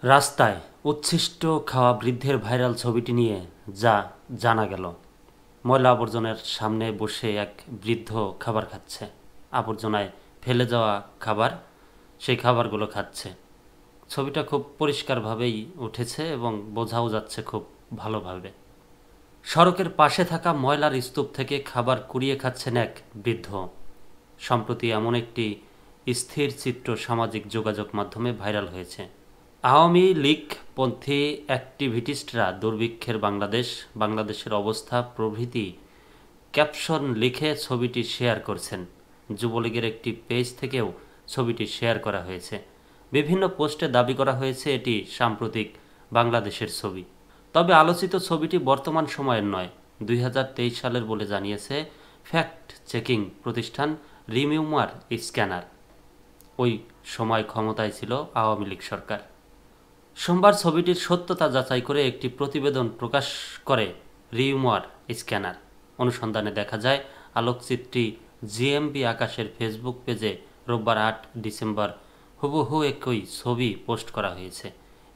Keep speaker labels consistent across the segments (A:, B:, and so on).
A: রাস্তায় উচ্ছিষ্ট খাওয়া বৃদ্ধের ভাইরাল ছবিটি নিয়ে যা জানা গেল। ময়লা আবর্জনার সামনে বসে এক বৃদ্ধ খাবার খাচ্ছে। আবর্জনায় ফেলে যাওয়া খাবার, সেই খাবারগুলো খাচ্ছে। ছবিটা খুব পরিষ্কারভাবেই উঠেছে এবং বোঝাও যাচ্ছে খুব ভালোভাবে। সড়কের পাশে থাকা ময়লার স্তূপ থেকে খাবার কুড়িয়ে খাচ্ছেন এক বৃদ্ধ। সম্প্রতি এমন একটি স্থির চিত্র সামাজিক যোগাযোগ মাধ্যমে ভাইরাল হয়েছে। আওয়ামী লীগপন্থী অ্যাক্টিভিস্টরা দুর্ভিক্ষের বাংলাদেশের অবস্থা প্রভৃতি ক্যাপশন লিখে ছবিটি শেয়ার করছেন। যুবলীগের একটি পেজ থেকেও ছবিটি শেয়ার করা হয়েছে। বিভিন্ন পোস্টে দাবি করা হয়েছে এটি সাম্প্রতিক বাংলাদেশের ছবি। তবে আলোচিত ছবিটি বর্তমান সময়ের নয়, 2023 সালের বলে জানিয়েছে ফ্যাক্ট চেকিং প্রতিষ্ঠান রিমিউমার স্ক্যানার। ওই সময় ক্ষমতায় ছিল আওয়ামী লীগ সরকার। সোমবার ছবিটির সত্যতা যাচাই করে একটি প্রতিবেদন প্রকাশ করে রিউমার স্ক্যানার। অনুসন্ধানে দেখা যায় আলোকচিত্রী জিএমবি আকাশের ফেসবুক পেজে রোববার 8 ডিসেম্বর হুবহু একই ছবি পোস্ট করা হয়েছে।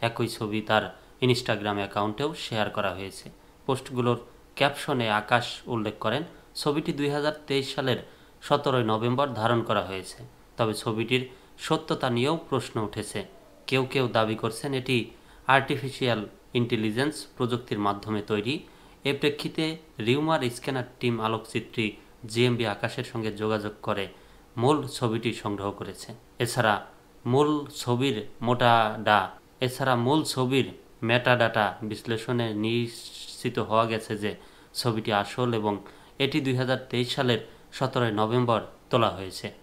A: একই ছবি তার ইনস্টাগ্রাম অ্যাকাউন্টেও শেয়ার করা হয়েছে। পোস্টগুলোর ক্যাপশনে আকাশ উল্লেখ করেন, ছবিটি 2023 সালের 17 নভেম্বর ধারণ করা হয়েছে। তবে ছবিটির সত্যতা নিয়েও প্রশ্ন উঠেছে। কেউ কেউ দাবি করছেন এটি আর্টিফিশিয়াল ইন্টেলিজেন্স প্রযুক্তির মাধ্যমে তৈরি। এ প্রেক্ষিতে রিউমার স্ক্যানার টিম আলোকচিত্রী জিএমবি আকাশের সঙ্গে যোগাযোগ করে মূল ছবিটি সংগ্রহ করেছে। এছাড়া মূল ছবির মেটাডাটা বিশ্লেষণে নিশ্চিত হওয়া গেছে যে ছবিটি আসল এবং এটি 2023 সালের 17 নভেম্বর তোলা হয়েছে।